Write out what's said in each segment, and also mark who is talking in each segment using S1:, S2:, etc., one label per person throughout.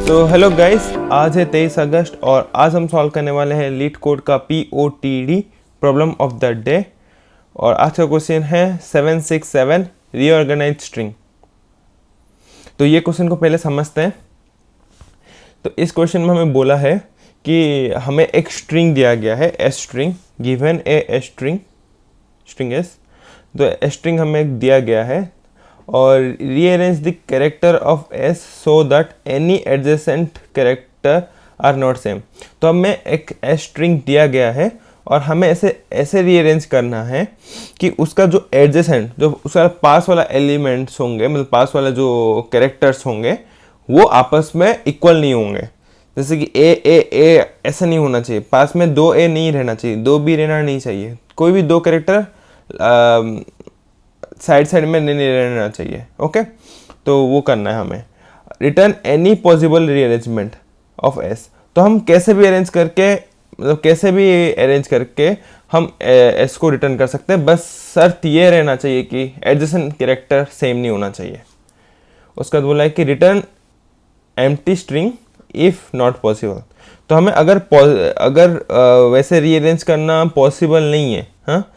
S1: तो hello guys, आज है 23 अगस्त और आज हम सॉल्व करने वाले हैं लीड कोड का POTD problem of the day. और आज का क्वेश्चन है 767 रीऑर्गेनाइज स्ट्रिंग। तो ये क्वेश्चन को पहले समझते हैं। तो इस क्वेश्चन में हमें बोला है कि हमें एक स्ट्रिंग दिया गया है, S string, given a string S. तो एस स्ट्रिंग हमें दिया गया है और rearrange the character of S so that any adjacent character are not same. तो हमें एक एस स्ट्रिंग दिया गया है और हमें ऐसे रीअरेंज करना है कि उसका जो एडजेसेंट, जो उसका पास वाला एलिमेंट्स होंगे, मतलब पास वाला जो कैरेक्टर्स होंगे, वो आपस में इक्वल नहीं होंगे। जैसे कि ए ऐसा नहीं होना चाहिए, पास में दो ए नहीं रहना चाहिए, दो बी रहना नहीं चाहिए, कोई भी दो कैरेक्टर साइड में नहीं रहना चाहिए। ओके, तो वो करना है हमें। Return any possible rearrangement of S. तो हम कैसे भी अरेंज करके, मतलब कैसे भी अरेंज करके हम एस को रिटर्न कर सकते हैं, बस शर्त ये रहना चाहिए कि एडजेसेंट कैरेक्टर सेम नहीं होना चाहिए। उसका बाद बोला है कि return empty string if not possible. तो हमें अगर वैसे रीअरेंज करना पॉसिबल नहीं है, हाँ,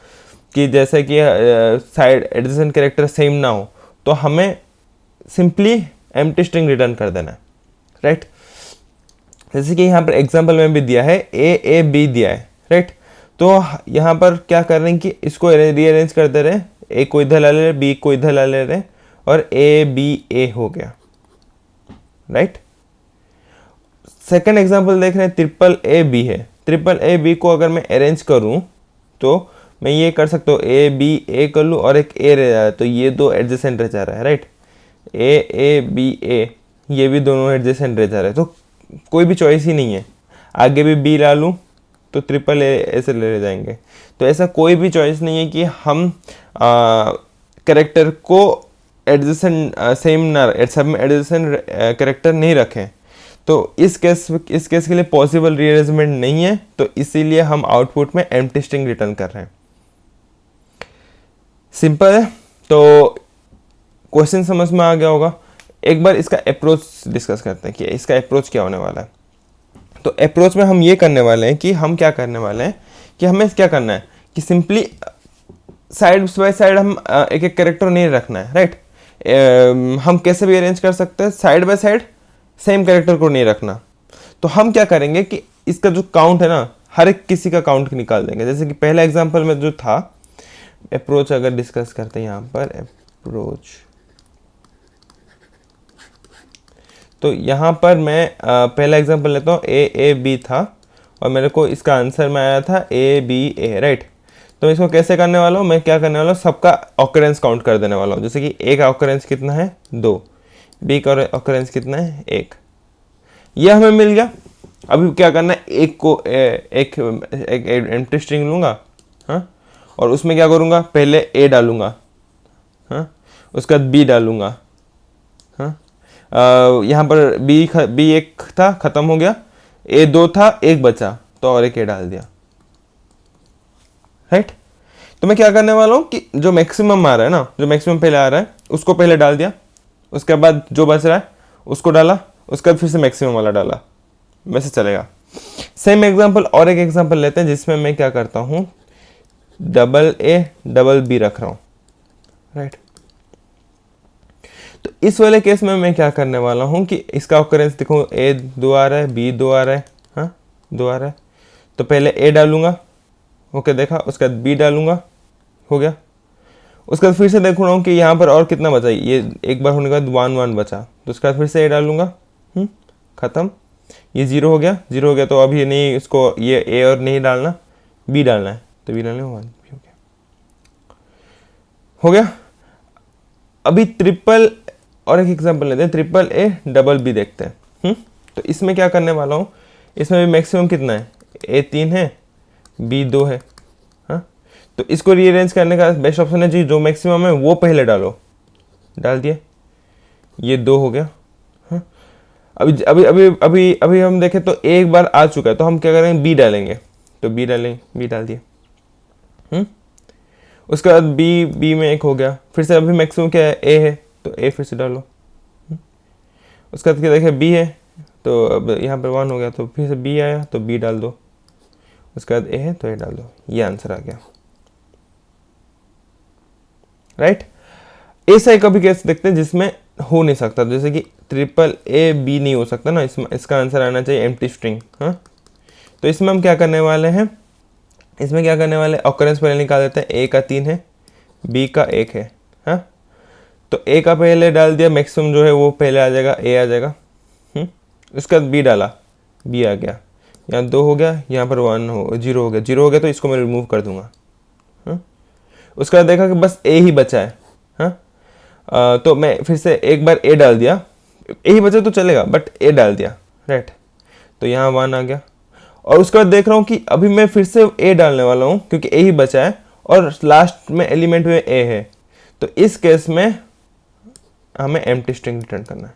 S1: कि जैसे कि साइड एडजेसेंट कैरेक्टर सेम ना हो, तो हमें सिंपली एम्प्टी स्ट्रिंग रिटर्न कर देना है, राइट। जैसे कि यहाँ पर एग्जांपल में भी दिया है ए बी दिया है, राइट। तो यहाँ पर क्या कर रहे हैं कि इसको रीअरेंज कर दे रहे हैं, ए को इधर ला ले रहे, बी को इधर ला ले रहे और ए बी ए हो गया, राइट। सेकंड एग्जांपल देख रहे हैं, ट्रिपल ए बी है। ट्रिपल ए बी को अगर मैं अरेंज करूँ तो मैं ये कर सकता हूँ, ए बी ए कर लूँ और एक ए रह जा रहा है, तो ये दो एडजेसेंट रह जा रहा है, राइट। ए बी ए, ये भी दोनों एडजेसेंट रह जा रहे हैं, तो कोई भी चॉइस ही नहीं है। आगे भी बी ला लूँ तो ट्रिपल ए ऐसे ले जाएंगे। तो ऐसा कोई भी चॉइस नहीं है कि हम कैरेक्टर को एडजेसेंट सेम ना, सब में एडजेसेंट कैरेक्टर नहीं रखें। तो इस केस के लिए पॉसिबल रीअरेंजमेंट नहीं है, तो इसीलिए हम आउटपुट में एम्प्टी स्ट्रिंग रिटर्न कर रहे हैं। सिंपल है। तो क्वेश्चन समझ में आ गया होगा। एक बार इसका अप्रोच डिस्कस करते हैं कि इसका अप्रोच क्या होने वाला है। तो अप्रोच में हम ये करने वाले हैं कि हम क्या करने वाले हैं कि हमें क्या करना है कि सिंपली साइड बाय साइड हम एक एक कैरेक्टर नहीं रखना है, राइट। हम कैसे भी अरेंज कर सकते हैं, side by side same character को नहीं रखना। तो हम क्या करेंगे कि इसका जो काउंट है ना, हर एक किसी का काउंट निकाल देंगे। जैसे कि पहला एग्जांपल में जो था, अप्रोच अगर डिस्कस करते हैं यहाँ पर अप्रोच, तो यहाँ पर मैं पहला एग्जांपल लेता हूँ, ए बी था और मेरे को इसका आंसर में आया था ए बी ए, राइट। तो इसको कैसे करने वाला हूँ, मैं क्या करने वाला हूँ, सबका ऑकरेंस काउंट कर देने वाला हूँ। जैसे कि ए का ऑकरेंस कितना है 2, बी का ऑकरेंस कितना है 1, ये हमें मिल गया। अभी क्या करना है, एक को एक एम्प्टी स्ट्रिंग लूँगा, हाँ, और उसमें क्या करूँगा, पहले ए डालूँगा, हाँ, उसके बाद बी डालूँगा, हाँ। यहाँ पर बी एक था, ख़त्म हो गया, ए 2 था, एक बचा, तो और एक ए डाल दिया, राइट। तो मैं क्या करने वाला हूँ कि जो मैक्सिमम आ रहा है ना, जो मैक्सिमम पहले आ रहा है उसको पहले डाल दिया, उसके बाद जो बच रहा है उसको डाला, उसके बाद फिर से मैक्सिमम वाला डाला, वैसे चलेगा। सेम एग्जांपल और एक एग्जांपल लेते हैं जिसमें मैं क्या करता हूँ, डबल ए डबल बी रख रहा हूँ, राइट। तो इस वाले केस में मैं क्या करने वाला हूँ कि इसका ऑकरेंस देखो, ए 2 आ रहा है, बी 2 आ रहा है, हाँ 2 आ रहा है, तो पहले ए डालूंगा, ओके देखा, उसके बाद बी डालूंगा, हो गया। उसके बाद फिर से देख रहा हूँ कि यहाँ पर और कितना बचा, ये एक बार होने के बाद 1 1 बचा, तो उसके बाद फिर से ए डालूंगा, ख़त्म, ये 0 हो गया, 0 हो गया। तो अभी नहीं, इसको ये ए और नहीं डालना, बी डालना है, तो बी डालने 1 हो गया, हो गया। अभी ट्रिपल और एक एग्जांपल लेते हैं, ट्रिपल ए डबल बी देखते हैं। तो इसमें क्या करने वाला हूँ, इसमें भी मैक्सिमम कितना है, ए 3 है, बी 2 है, हाँ। तो इसको रीअरेंज करने का बेस्ट ऑप्शन है जी, जो मैक्सिमम है वो पहले डालो, डाल दिए, ये 2 हो गया, हाँ। अभी अभी अभी अभी अभी हम देखें तो एक बार आ चुका है, तो हम क्या करेंगे, बी डालेंगे, तो बी डालेंगे, बी डाल दिए, उसके बाद बी में 1 हो गया, फिर से अभी मैक्सिमम क्या है, ए है, तो ए फिर से डालो, उसके बाद क्या देखें बी है, तो अब यहाँ पर 1 हो गया, तो फिर से बी आया तो बी डाल दो, उसके बाद ए है तो ए डाल दो, ये आंसर आ गया, राइट। ऐसा एक कभी केस देखते हैं जिसमें हो नहीं सकता, जैसे कि ट्रिपल ए बी नहीं हो सकता ना, इसमें इसका आंसर आना चाहिए एम्प्टी स्ट्रिंग। हाँ, तो इसमें हम क्या करने वाले हैं, इसमें क्या करने वाले, ऑकरेंस पहले निकाल देते हैं। ए का 3 है, बी का 1 है। हाँ, तो ए का पहले डाल दिया, मैक्सिमम जो है वो पहले आ जाएगा, ए आ जाएगा। उसके बाद बी डाला, बी आ गया, यहाँ 2 हो गया, यहाँ पर 0 हो गया, 0 हो गया तो इसको मैं रिमूव कर दूंगा। हाँ, उसके बाद देखा कि बस ए ही बचा है। हाँ, तो मैं फिर से एक बार ए डाल दिया, ए ही बचा तो चलेगा बट ए डाल दिया, राइट। तो यहाँ 1 आ गया, और उसके बाद देख रहा हूँ कि अभी मैं फिर से ए डालने वाला हूँ क्योंकि ए ही बचा है और लास्ट में एलिमेंट में ए है। तो इस केस में हमें एम्प्टी स्ट्रिंग रिटर्न करना है।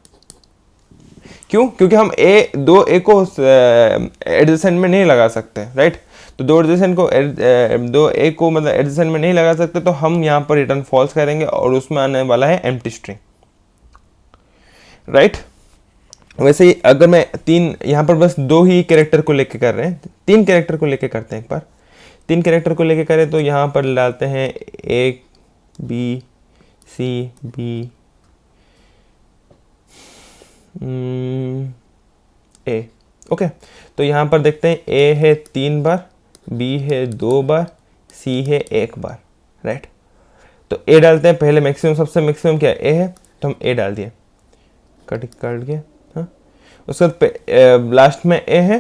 S1: क्यों? क्योंकि हम दो ए को एडजेसेंट में नहीं लगा सकते, राइट। तो दो ए को मतलब एडजेसेंट में नहीं लगा सकते, तो हम यहाँ पर रिटर्न फॉल्स करेंगे और उसमें आने वाला है एम्प्टी स्ट्रिंग, राइट। वैसे ही अगर मैं यहाँ पर बस 2 ही कैरेक्टर को लेके कर रहे हैं, 3 कैरेक्टर को लेके करते हैं, एक बार 3 कैरेक्टर को लेके करें तो यहाँ पर डालते हैं A B C B A. Okay, तो यहाँ पर देखते हैं ए है 3 बार, बी है 2 बार, सी है 1 बार, राइट। तो ए डालते हैं पहले, मैक्सिमम सबसे मैक्सिमम क्या है, ए है, तो हम ए डाल दिए, कट के। हाँ, उसके बाद लास्ट में ए है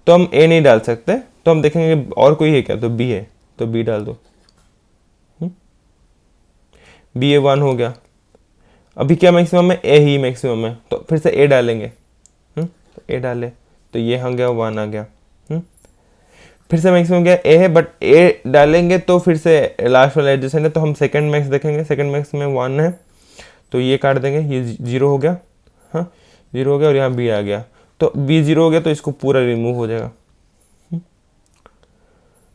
S1: तो हम ए नहीं डाल सकते, तो हम देखेंगे और कोई है क्या, तो बी है तो बी डाल दो। बी ए 1 हो गया, अभी क्या मैक्सिमम है, ए ही मैक्सिमम है, तो फिर से ए डालेंगे। तो ए डाले तो ये हो गया 1 आ गया। फिर से मैक्सिमम क्या ए है, बट ए डालेंगे तो फिर से लास्ट वाला एडजेसेंट है, तो हम सेकंड मैक्स देखेंगे, सेकंड मैक्स में 1 है तो ये काट देंगे, ये 0 हो गया। हाँ, 0 हो गया और यहाँ बी आ गया, तो बी 0 हो गया तो इसको पूरा रिमूव हो जाएगा।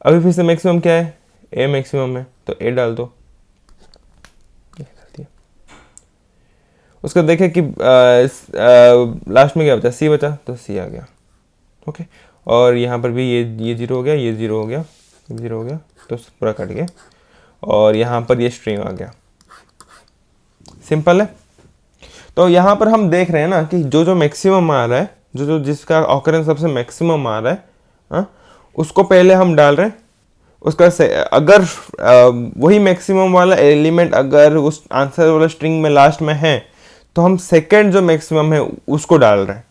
S1: अभी फिर से मैक्सिमम क्या है, ए मैक्सिमम है तो ए डाल दो। उसका देखें कि लास्ट में क्या बचा, सी बचा तो सी आ गया। ओके, और यहाँ पर भी ये 0 हो गया, ये 0 हो गया, 0 हो गया तो पूरा कट गया, और यहाँ पर ये स्ट्रिंग आ गया। सिंपल है। तो यहाँ पर हम देख रहे हैं ना कि जो मैक्सिमम आ रहा है, जिसका ऑकरेंस सबसे मैक्सिमम आ रहा है, हाँ, उसको पहले हम डाल रहे हैं। उसका से अगर वही मैक्सिमम वाला एलिमेंट अगर उस आंसर वाला स्ट्रिंग में लास्ट में है तो हम सेकंड जो मैक्सिमम है उसको डाल रहे हैं।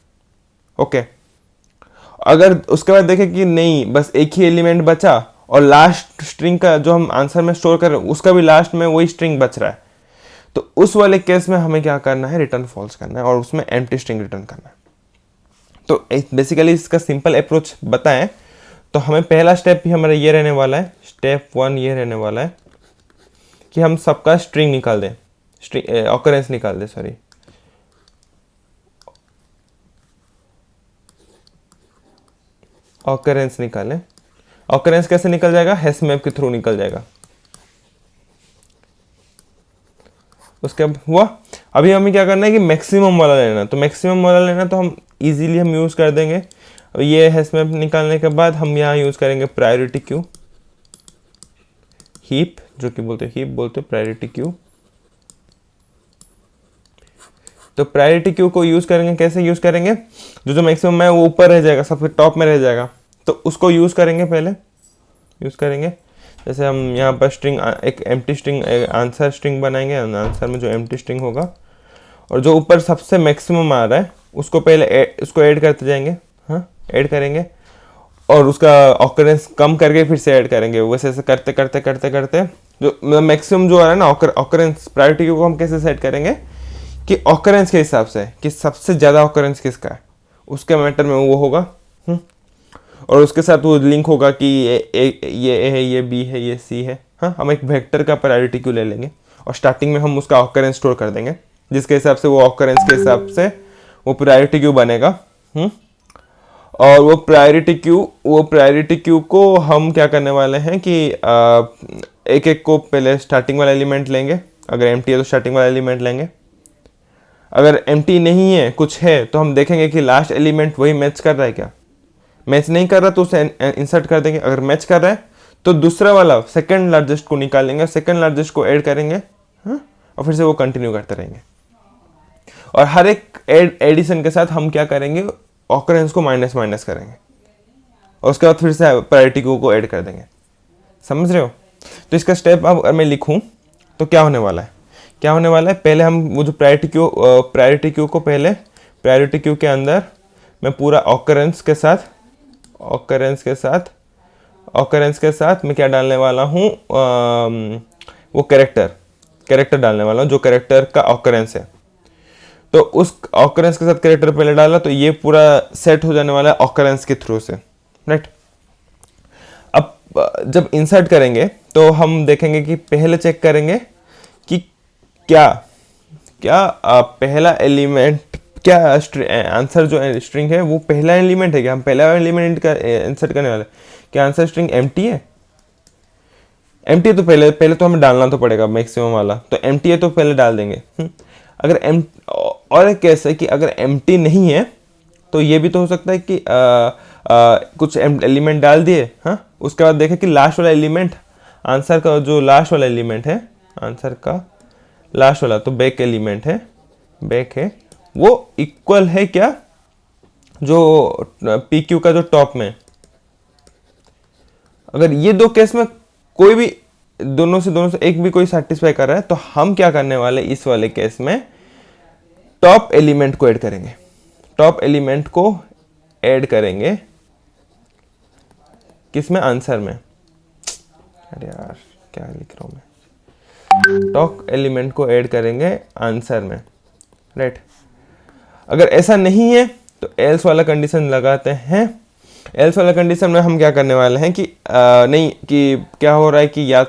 S1: ओके, अगर उसके बाद देखें कि नहीं, बस एक ही एलिमेंट बचा और लास्ट स्ट्रिंग का जो हम आंसर में स्टोर कर रहे हैं उसका भी लास्ट में वही स्ट्रिंग बच रहा है, तो उस वाले केस में हमें क्या करना है, रिटर्न फॉल्स करना है और उसमें एम्प्टी स्ट्रिंग रिटर्न करना है। तो बेसिकली इसका सिंपल अप्रोच बताएं तो हमें पहला स्टेप भी हमारा ये रहने वाला है, स्टेप 1 ये रहने वाला है कि हम सबका स्ट्रिंग निकाल दें, स्ट्रिंग ऑकरेंस निकाल दें, सॉरी, ऑकरेंस निकालें। ऑकरेंस कैसे निकल जाएगा, हैश मैप के थ्रू निकल जाएगा। उसके अब हुआ, अभी हमें क्या करना है कि मैक्सिमम वाला लेना, तो मैक्सिमम वाला लेना तो हम इजीली हम यूज कर देंगे। अब ये हैश मैप निकालने के बाद हम यहाँ यूज करेंगे प्रायोरिटी क्यू, हीप, जो कि बोलते हैं हीप बोलते हैं प्रायोरिटी क्यू। तो प्रायोरिटी क्यू को यूज करेंगे, कैसे यूज करेंगे, जो मैक्सिमम है वो ऊपर रह जाएगा, सबसे टॉप में रह जाएगा, तो उसको यूज करेंगे, पहले यूज करेंगे। जैसे हम यहाँ पर स्ट्रिंग, एक एम्प्टी स्ट्रिंग, आंसर स्ट्रिंग बनाएंगे, आंसर में जो एम्प्टी स्ट्रिंग होगा और जो ऊपर सबसे मैक्सिमम आ रहा है उसको पहले उसको ऐड करते जाएंगे। हाँ, ऐड करेंगे और उसका ऑकरेंस कम करके फिर से ऐड करेंगे, वैसे ऐसे करते करते करते करते जो मैक्सिमम जो आ रहा है ना ऑकरेंस, प्रायोरिटी को हम कैसे सेट करेंगे कि ऑकरेंस के हिसाब से कि सबसे ज़्यादा ऑकरेंस किसका है उसके मैटर में वो होगा। और उसके साथ वो लिंक होगा कि ये ए है, ये बी है, ये सी है। हाँ, हम एक वेक्टर का प्रायोरिटी क्यू ले लेंगे और स्टार्टिंग में हम उसका ऑकरेंस स्टोर कर देंगे, जिसके हिसाब से वो ऑकरेंस के हिसाब से वो प्रायोरिटी क्यू बनेगा। और वो प्रायोरिटी क्यू को हम क्या करने वाले हैं कि एक एक को पहले स्टार्टिंग वाला एलिमेंट लेंगे, अगर एम्प्टी है तो स्टार्टिंग वाला एलिमेंट लेंगे, अगर एम्प्टी नहीं है, कुछ है, तो हम देखेंगे कि लास्ट एलिमेंट वही मैच कर रहा है क्या। मैच नहीं कर रहा तो उसे इंसर्ट कर देंगे। अगर मैच कर रहा है तो दूसरा वाला सेकंड लार्जेस्ट को निकालेंगे, सेकंड लार्जेस्ट को ऐड करेंगे, हाँ, और फिर से वो कंटिन्यू करते रहेंगे। और हर एक एडिशन के साथ हम क्या करेंगे, ऑकरेंस को माइनस माइनस करेंगे और उसके बाद फिर से प्रायोरिटी क्यू को ऐड कर देंगे। समझ रहे हो? तो इसका स्टेप अब अगर मैं लिखूं तो क्या होने वाला है, क्या होने वाला है, पहले हम वो जो प्रायोरिटी क्यू को पहले प्रायोरिटी क्यू के अंदर मैं पूरा ऑकरेंस के साथ मैं क्या डालने वाला हूँ, वो कैरेक्टर डालने वाला हूँ जो कैरेक्टर का ऑकरेंस है। तो उस ऑकरेंस के साथ कैरेक्टर पहले डाला तो ये पूरा सेट हो जाने वाला है ऑकरेंस के थ्रू से, राइट। अब जब इंसर्ट करेंगे तो हम देखेंगे कि पहले चेक करेंगे कि क्या पहला एलिमेंट, क्या आंसर जो स्ट्रिंग है वो पहला एलिमेंट है क्या, हम पहला एलिमेंट का इंसर्ट करने वाले, क्या आंसर स्ट्रिंग एम्प्टी है। एम्प्टी है तो पहले तो हमें डालना तो पड़ेगा मैक्सिमम वाला, तो एम्प्टी है तो पहले डाल देंगे। अगर और एक केस है कि अगर एम्प्टी नहीं है तो ये भी तो हो सकता है कि कुछ एलिमेंट डाल दिए, हाँ, उसके बाद देखें कि लास्ट वाला एलिमेंट, आंसर का जो लास्ट वाला एलिमेंट है, आंसर का लास्ट वाला तो बैक एलिमेंट है, बैक है, वो इक्वल है क्या जो पी क्यू का जो टॉप में। अगर ये दो केस में कोई भी दोनों से एक भी कोई सेटिस्फाई कर रहा है तो हम क्या करने वाले, इस वाले केस में टॉप एलिमेंट को ऐड करेंगे, टॉप एलिमेंट को ऐड करेंगे किसमें, आंसर में। अरे यार क्या लिख रहा हूं मैं, टॉप एलिमेंट को ऐड करेंगे आंसर में, राइट। अगर ऐसा नहीं है तो एल्स वाला कंडीशन लगाते हैं। एल्स वाला कंडीशन में हम क्या करने वाले हैं कि नहीं, कि क्या हो रहा है कि या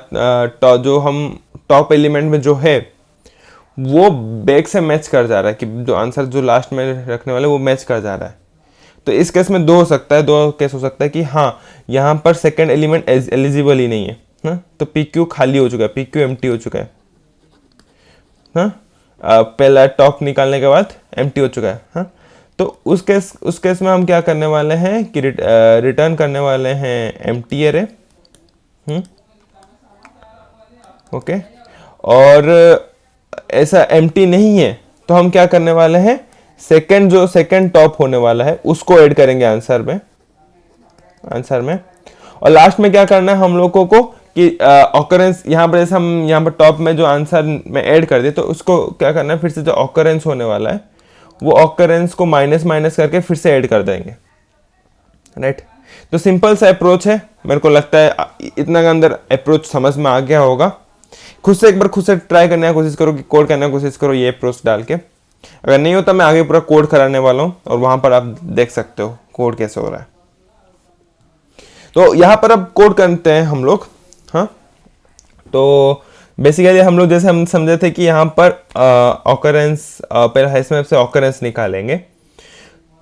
S1: जो हम टॉप एलिमेंट में जो है वो बैक से मैच कर जा रहा है, कि जो आंसर जो लास्ट में रखने वाले वो मैच कर जा रहा है। तो इस केस में दो केस हो सकता है कि हाँ यहाँ पर सेकंड एलिमेंट एलिजिबल ही नहीं है, हाँ? तो पी क्यू खाली हो चुका है, पी क्यू एम्प्टी हो चुका है, हाँ? पहला टॉप निकालने के बाद एम्प्टी हो चुका है, हाँ? तो उस केस में हम क्या करने वाले हैं कि रिटर्न करने वाले हैं एम्प्टी एरे, ओके। और ऐसा एम्प्टी नहीं है तो हम क्या करने वाले हैं, सेकंड टॉप होने वाला है उसको ऐड करेंगे आंसर में। और लास्ट में क्या करना है हम लोगों को कि ऑकरेंस यहाँ पर, जैसे हम यहाँ पर टॉप में जो आंसर में ऐड कर दिए तो उसको क्या करना है, फिर से जो ऑकरेंस होने वाला है वो ऑकरेंस को माइनस माइनस करके फिर से ऐड कर देंगे, राइट। तो सिंपल सा अप्रोच है, मेरे को लगता है इतना के अंदर अप्रोच समझ में आ गया होगा। खुद से ट्राई करने की कोशिश करो, कि कोड करने की कोशिश करो ये अप्रोच डाल के। अगर नहीं होता मैं आगे पूरा कोड कराने वाला हूँ और वहां पर आप देख सकते हो कोड कैसे हो रहा है। तो यहाँ पर अब कोड करते हैं हम लोग, हाँ। तो बेसिकली हम लोग जैसे हम समझे थे कि यहाँ पर ऑकरेंस पहले हैशमैप से ऑकरेंस निकालेंगे,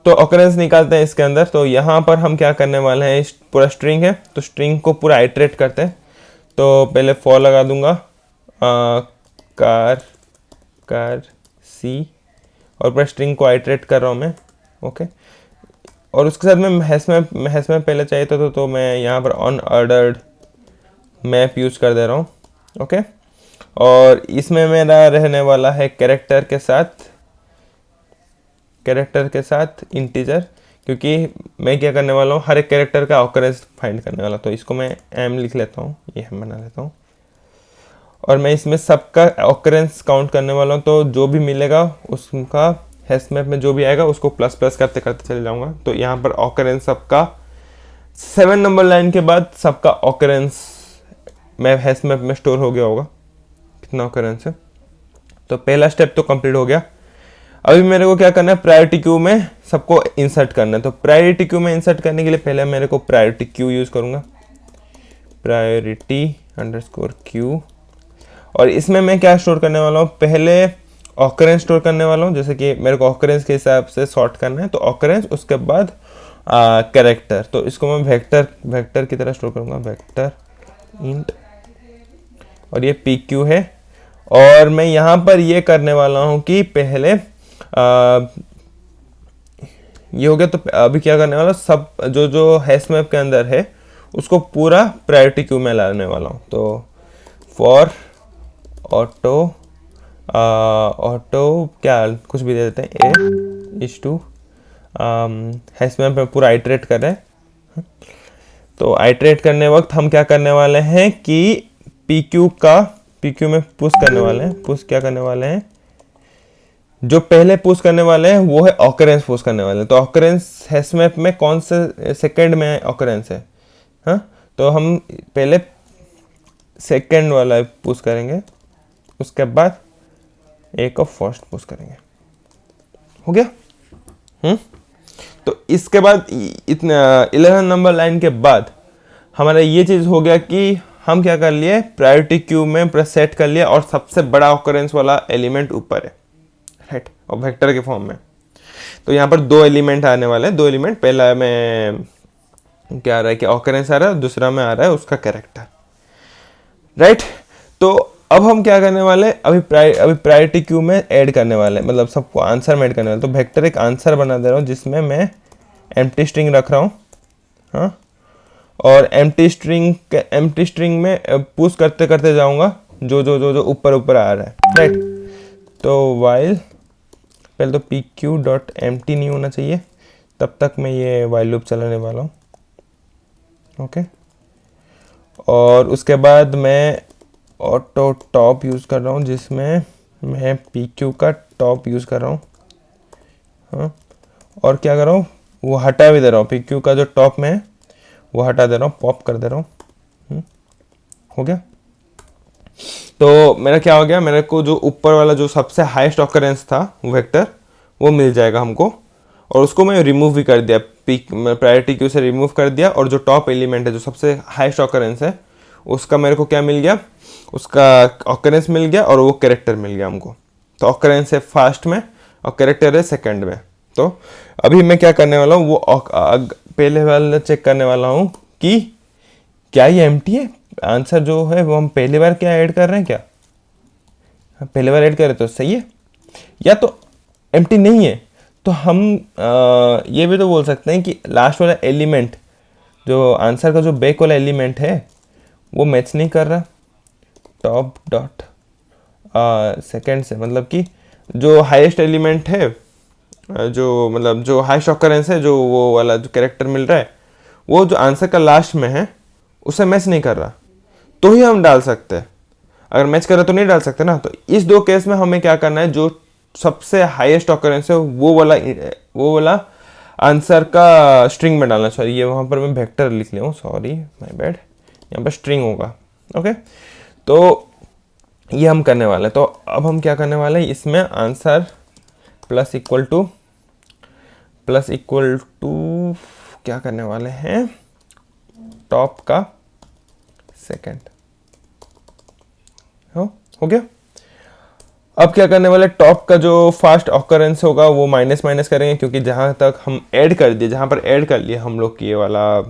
S1: तो ऑकरेंस निकालते हैं इसके अंदर। तो यहाँ पर हम क्या करने वाले हैं, पूरा स्ट्रिंग है तो स्ट्रिंग को पूरा आइटरेट करते हैं। तो पहले फॉर लगा दूंगा कार सी, और पूरा स्ट्रिंग को आइटरेट कर रहा हूँ मैं, ओके। और उसके साथ में हैशमैप पहले चाहिए तो मैं यहाँ पर अनऑर्डर्ड मैप यूज कर दे रहा हूँ, ओके। और इसमें मेरा रहने वाला है कैरेक्टर के साथ इंटीजर, क्योंकि मैं क्या करने वाला हूँ, हर एक कैरेक्टर का ऑकरेंस फाइंड करने वाला। तो इसको मैं एम लिख लेता हूँ, ये हम बना लेता हूँ, और मैं इसमें सबका ऑकरेंस काउंट करने वाला हूँ। तो जो भी मिलेगा उसका हैशमैप में जो भी आएगा उसको प्लस प्लस करते करते चले जाऊँगा। तो यहाँ पर ऑकरेंस सबका 7 नंबर लाइन के बाद सबका ऑकरेंस मैं हैशमैप में स्टोर हो गया होगा, कितना ऑकरेंस है। तो पहला स्टेप तो कंप्लीट हो गया। अभी मेरे को क्या करना है, प्रायोरिटी क्यू में सबको इंसर्ट करना है। तो प्रायोरिटी क्यू में इंसर्ट करने के लिए पहले मेरे को प्रायोरिटी क्यू यूज करूंगा, priority_q। और इसमें मैं क्या स्टोर करने वाला हूँ, पहले ऑकरेंस स्टोर करने वाला हूँ। जैसे कि मेरे को ऑकरेंस के हिसाब से सॉर्ट करना है, तो ऑकरेंस, उसके बाद कैरेक्टर। तो इसको मैं वेक्टर की तरह स्टोर करूंगा, वेक्टर इंट, और ये pq है। और मैं यहाँ पर ये करने वाला हूँ कि पहले ये हो गया। तो अभी क्या करने वाला, सब जो जो हैश मैप के अंदर है उसको पूरा प्रायोरिटी क्यू में लाने वाला हूँ। तो फॉर ऑटो ऑटो क्या कुछ भी दे देते हैं, ए इज टू हैश मैप में पूरा आइटरेट कर रहे हैं। तो आइटरेट करने वक्त हम क्या करने वाले हैं कि पी क्यू में पुश करने वाले हैं। पुश क्या करने वाले हैं, जो पहले पुश करने वाले हैं वो है ऑकरेंस पुश करने वाले हैं। तो ऑकरेंस हैश मैप में कौन से सेकंड में ऑकरेंस है, हाँ, तो हम पहले सेकंड वाला पुश करेंगे, उसके बाद एक ऑफ फर्स्ट पुश करेंगे। हो गया। तो इसके बाद इतना 11 नंबर लाइन के बाद हमारा ये चीज़ हो गया कि हम क्या कर लिए, प्रायोरिटी क्यू में पूरा सेट कर लिया और सबसे बड़ा ऑकरेंस वाला एलिमेंट ऊपर है, राइट, और वेक्टर के फॉर्म में। तो यहाँ पर दो एलिमेंट आने वाले हैं, दो एलिमेंट, पहला में क्या आ रहा है कि ऑकरेंस आ रहा है, दूसरा में आ रहा है उसका कैरेक्टर, राइट। तो अब हम क्या करने वाले, अभी प्रायोरिटी क्यू में ऐड करने वाले, मतलब सबको आंसर में ऐड करने वाले। तो वेक्टर एक आंसर बना दे रहा हूँ जिसमें मैं एम्प्टी स्ट्रिंग रख रहा हूँ, हाँ, और एम्प्टी स्ट्रिंग में पुश करते करते जाऊंगा जो जो जो जो ऊपर ऊपर आ रहा है, राइट। तो वाइल पहले तो पी क्यू डॉट एम्प्टी नहीं होना चाहिए, तब तक मैं ये वाइल लूप चलाने वाला हूँ, ओके। और उसके बाद मैं ऑटो टॉप यूज़ कर रहा हूँ जिसमें मैं पी क्यू का टॉप यूज़ कर रहा हूँ, हाँ, और क्या कर रहा हूँ, वो हटा भी दे रहा हूँ, पी क्यू का जो टॉप में है वो हटा दे रहा हूँ, पॉप कर दे रहा हूँ। हो गया। तो मेरा क्या हो गया, मेरे को जो ऊपर वाला जो सबसे हाईएस्ट ऑकरेंस था वेक्टर वो मिल जाएगा हमको, और उसको मैं रिमूव भी कर दिया, प्रायोरिटी क्यू से रिमूव कर दिया। और जो टॉप एलिमेंट है जो सबसे हाईएस्ट ऑकरेंस है उसका मेरे को क्या मिल गया, उसका ऑकरेंस मिल गया और वो कैरेक्टर मिल गया हमको। तो ऑकरेंस है फर्स्ट में और कैरेक्टर है सेकंड में। तो अभी मैं क्या करने वाला हूँ, वो पहले वाला चेक करने वाला हूँ कि क्या ये एम्प्टी है, आंसर जो है वो हम पहली बार क्या ऐड कर रहे हैं, क्या पहली बार ऐड कर रहे तो सही है, या तो एम्प्टी नहीं है। तो हम ये भी तो बोल सकते हैं कि लास्ट वाला एलिमेंट जो आंसर का जो बैक वाला एलिमेंट है वो मैच नहीं कर रहा टॉप डॉट सेकेंड से, मतलब कि जो हाईएस्ट एलिमेंट है, जो मतलब जो हाईएस्ट ऑकरेंस है, जो वो वाला जो कैरेक्टर मिल रहा है वो जो आंसर का लास्ट में है उसे मैच नहीं कर रहा, तो ही हम डाल सकते हैं। अगर मैच कर रहा तो नहीं डाल सकते ना। तो इस दो केस में हमें क्या करना है, जो सबसे हाईएस्ट ऑकरेंस है वो वाला आंसर का स्ट्रिंग में डालना। सॉरी, ये वहाँ पर मैं वेक्टर लिख लिया हूँ, सॉरी माय बैड, यहाँ पर स्ट्रिंग होगा, ओके। तो ये हम करने वाले हैं। तो अब हम क्या करने वाले हैं, इसमें आंसर प्लस इक्वल टू क्या करने वाले हैं, टॉप का सेकंड। हो गया। अब क्या करने वाले, टॉप का जो फर्स्ट ऑकरेंस होगा वो माइनस माइनस करेंगे, क्योंकि जहाँ तक हम ऐड कर दिए, जहाँ पर ऐड कर लिए हम लोग ये वाला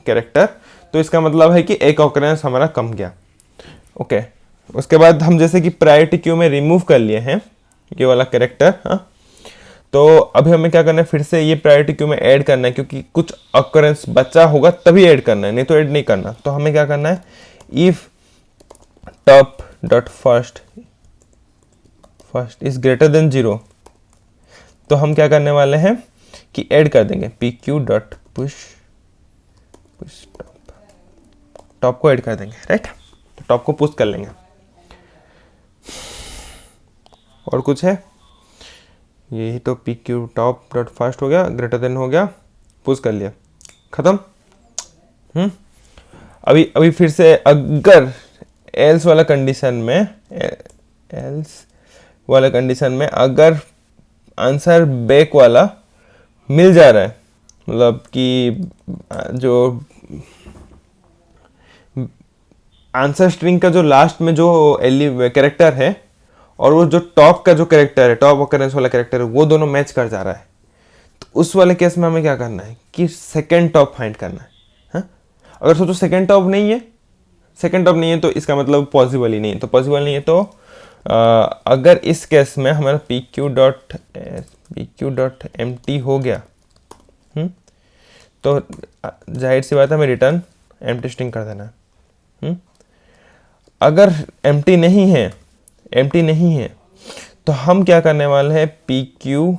S1: कैरेक्टर, तो इसका मतलब है कि एक ऑकरेंस हमारा कम गया, ओके। उसके बाद हम जैसे कि प्रायोरिटी क्यू में रिमूव कर लिए हैं ये वाला कैरेक्टर, हाँ, तो अभी हमें क्या करना है, फिर से ये प्रायोरिटी क्यू में ऐड करना है, क्योंकि कुछ ऑकरेंस बचा होगा तभी ऐड करना है, नहीं तो ऐड नहीं करना। तो हमें क्या करना है, if top dot first is greater than 0, तो हम क्या करने वाले हैं कि ऐड कर देंगे P Q dot push top को ऐड कर देंगे, राइट। तो टॉप को पुश कर लेंगे। और कुछ है, यही तो P Q top dot first हो गया, ग्रेटर देन हो गया, पुश कर लिया, खत्म। अभी फिर से अगर एल्स वाला कंडीशन में अगर आंसर बैक वाला मिल जा रहा है, मतलब कि जो आंसर स्ट्रिंग का जो लास्ट में जो कैरेक्टर है और वो जो टॉप का जो कैरेक्टर है, टॉप ऑकरेंस वाला कैरेक्टर है, वो दोनों मैच कर जा रहा है, तो उस वाले केस में हमें क्या करना है कि सेकंड टॉप फाइंड करना है, हाँ? अगर सोचो सेकंड टॉप नहीं है तो इसका मतलब पॉसिबल ही नहीं है। तो पॉसिबल नहीं है तो अगर इस केस में हमारा pq.empty हो गया, तो जाहिर सी बात है हमें रिटर्न एम्प्टी स्ट्रिंग कर देना है। अगर एम्प्टी नहीं है तो हम क्या करने वाले हैं, pq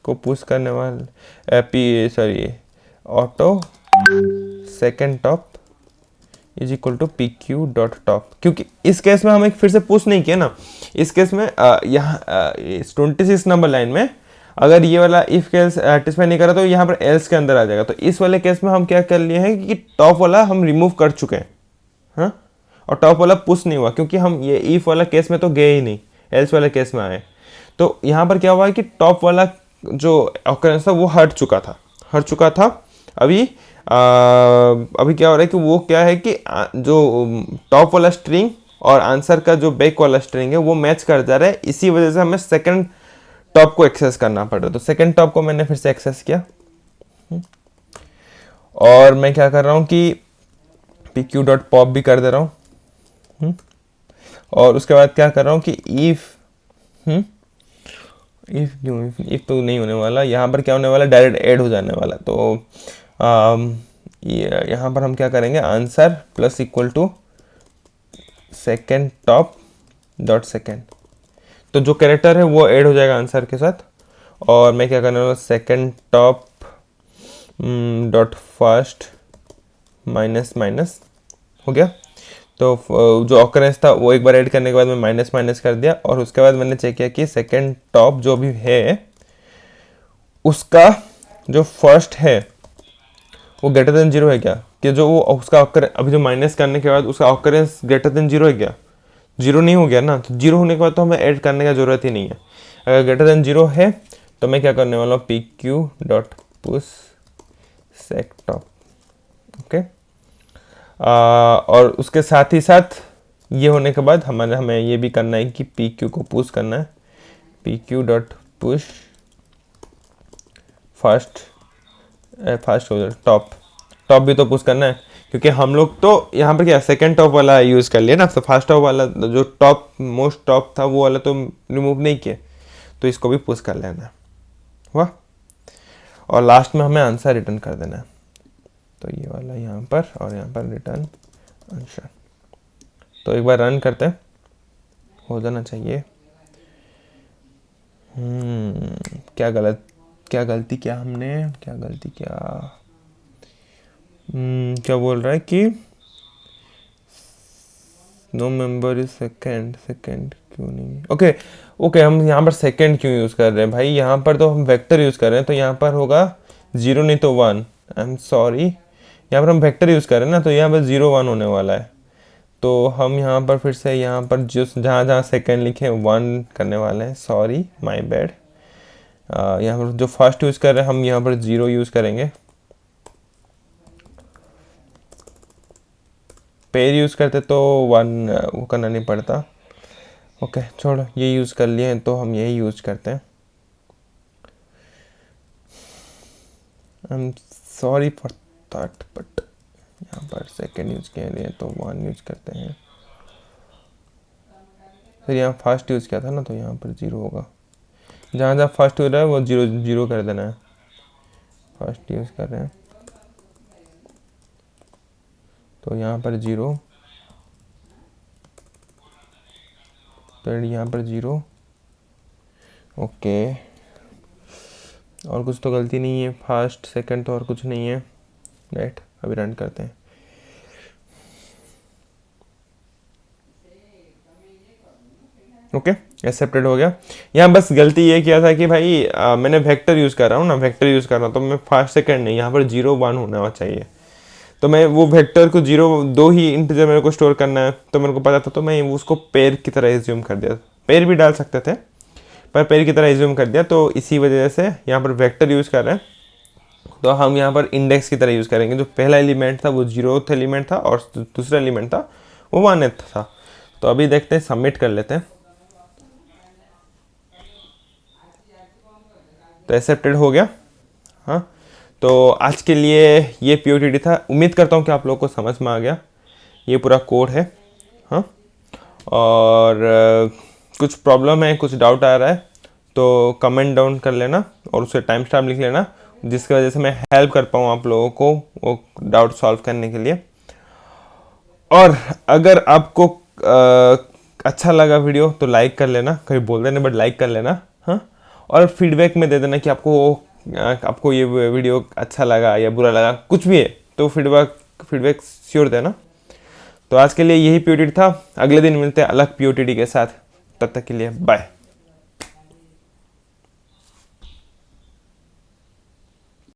S1: को पुश करने वाले auto second top is equal to pq dot top, क्योंकि इस केस में हमें फिर से पुश नहीं किया ना। इस केस में यहाँ 26 नंबर लाइन में अगर ये वाला इफ केस सेटिस्फाई नहीं करा तो यहाँ पर एल्स के अंदर आ जाएगा। तो इस वाले केस में हम क्या कर लिए हैं कि टॉप वाला हम रिमूव कर चुके हैं, हाँ, और टॉप वाला पुश नहीं हुआ क्योंकि हम ये इफ वाला केस में तो गए ही नहीं, एल्स वाले केस में आए। तो यहाँ पर क्या हुआ है कि टॉप वाला जो ऑकरेंस था वो हट चुका था। अभी क्या हो रहा है कि वो क्या है कि जो टॉप वाला स्ट्रिंग और आंसर का जो बैक वाला स्ट्रिंग है वो मैच कर जा रहा है। इसी वजह से हमें सेकंड टॉप को एक्सेस करना पड़ रहा है। तो सेकंड टॉप को मैंने फिर से एक्सेस किया और मैं क्या कर रहा हूँ कि pq.pop भी कर दे रहा हूँ और उसके बाद क्या कर रहा हूँ कि इफ तो नहीं होने वाला, यहाँ पर क्या होने वाला, डायरेक्ट ऐड हो जाने वाला। तो यहाँ पर हम क्या करेंगे, answer plus equal to second top dot second, तो जो कैरेक्टर है वो ऐड हो जाएगा आंसर के साथ। और मैं क्या करने वाला, second top dot first minus minus हो गया। तो जो ऑकरेंस था वो एक बार ऐड करने के बाद मैं माइनस माइनस कर दिया और उसके बाद मैंने चेक किया कि सेकेंड टॉप जो भी है उसका जो फर्स्ट है वो ग्रेटर देन 0 है क्या, कि जो वो उसका अभी जो माइनस करने के बाद उसका ऑकरेंस ग्रेटर देन 0 है क्या, 0 नहीं हो गया ना। तो 0 होने के बाद तो हमें ऐड करने का जरूरत ही नहीं है। अगर ग्रेटर देन 0 है तो मैं क्या करने वाला हूँ, pq.push sec top, ओके। और उसके साथ ही साथ ये होने के बाद हमें ये भी करना है कि pq को पुश करना है, pq.push फर्स्ट टॉप भी तो पुश करना है क्योंकि हम लोग तो यहाँ पर क्या सेकंड टॉप वाला यूज़ कर लिया ना। तो फर्स्ट टॉप वाला जो टॉप मोस्ट टॉप था वो वाला तो रिमूव नहीं किया, तो इसको भी पुश कर लेना है, वाह। और लास्ट में हमें आंसर रिटर्न कर देना है, तो ये वाला यहाँ पर और यहाँ पर रिटर्न आंसर। तो एक बार रन करते हैं, हो जाना चाहिए। क्या गलती किया हमने, क्या बोल रहा है कि नो मेंबर इज सेकंड क्यों नहीं, ओके हम यहाँ पर सेकंड क्यों यूज़ कर रहे हैं भाई, यहाँ पर तो हम वेक्टर यूज़ कर रहे हैं तो यहाँ पर होगा 0 नहीं तो 1, आई एम सॉरी, यहाँ पर हम वेक्टर यूज़ कर रहे हैं ना, तो यहाँ पर 0 1 होने वाला है। तो हम यहाँ पर फिर से यहाँ पर जो जहाँ सेकंड लिखे 1 करने वाले हैं, सॉरी माय बैड। यहाँ पर जो फर्स्ट यूज़ कर रहे हैं हम यहाँ पर 0 यूज़ करेंगे, पेयर यूज़ करते तो 1 वो करना नहीं पड़ता। ओके छोड़ो, ये यूज़ कर लिए हैं तो हम यही यूज़ करते हैं। I am sorry for that, but यहाँ पर सेकेंड यूज़ किए लिए तो 1 यूज़ करते हैं। फिर यहाँ फर्स्ट यूज़ किया था ना, तो यहाँ पर 0 होगा, जहाँ फर्स्ट हो रहा है वो 0 कर देना है। फर्स्ट यूज़ कर रहे हैं तो यहाँ पर 0, फिर यहाँ पर 0, ओके। और कुछ तो गलती नहीं है, फर्स्ट सेकंड तो और कुछ नहीं है, राइट। अभी रन करते हैं। ओके एक्सेप्टेड हो गया। यहाँ बस गलती ये किया था कि भाई मैंने वेक्टर यूज़ कर रहा हूँ ना, तो मैं फर्स्ट सेकंड नहीं, यहाँ पर 0 1 होना चाहिए। तो मैं वो वेक्टर को 2 ही इंटीजर मेरे को स्टोर करना है, तो मेरे को पता था, तो मैं उसको पेयर की तरह एज्यूम कर दिया। पेयर भी डाल सकते थे पर पेयर की तरह एज्यूम कर दिया। तो इसी वजह से यहाँ पर वेक्टर यूज़ कर रहे हैं, तो हम यहाँ पर इंडेक्स की तरह यूज़ करेंगे। जो पहला एलिमेंट था वो 0th एलिमेंट था और दूसरा एलिमेंट था वो 1th था। तो अभी देखते हैं, सबमिट कर लेते हैं। तो एक्सेप्टेड हो गया। हाँ, तो आज के लिए ये POTT था। उम्मीद करता हूँ कि आप लोगों को समझ में आ गया, ये पूरा कोड है। हाँ, और कुछ प्रॉब्लम है, कुछ डाउट आ रहा है तो कमेंट डाउन कर लेना और उसे टाइम स्टैम्प लिख लेना, जिसकी वजह से मैं हेल्प कर पाऊँ आप लोगों को वो डाउट सॉल्व करने के लिए। और अगर आपको अच्छा लगा वीडियो तो लाइक कर लेना, कभी बोल देना बट लाइक कर लेना, हाँ। और फीडबैक में दे देना कि आपको ये वीडियो अच्छा लगा या बुरा लगा, कुछ भी है तो फीडबैक श्योर देना। तो आज के लिए यही POTT था, अगले दिन मिलते हैं अलग POTT के साथ, तब तक के लिए बाय।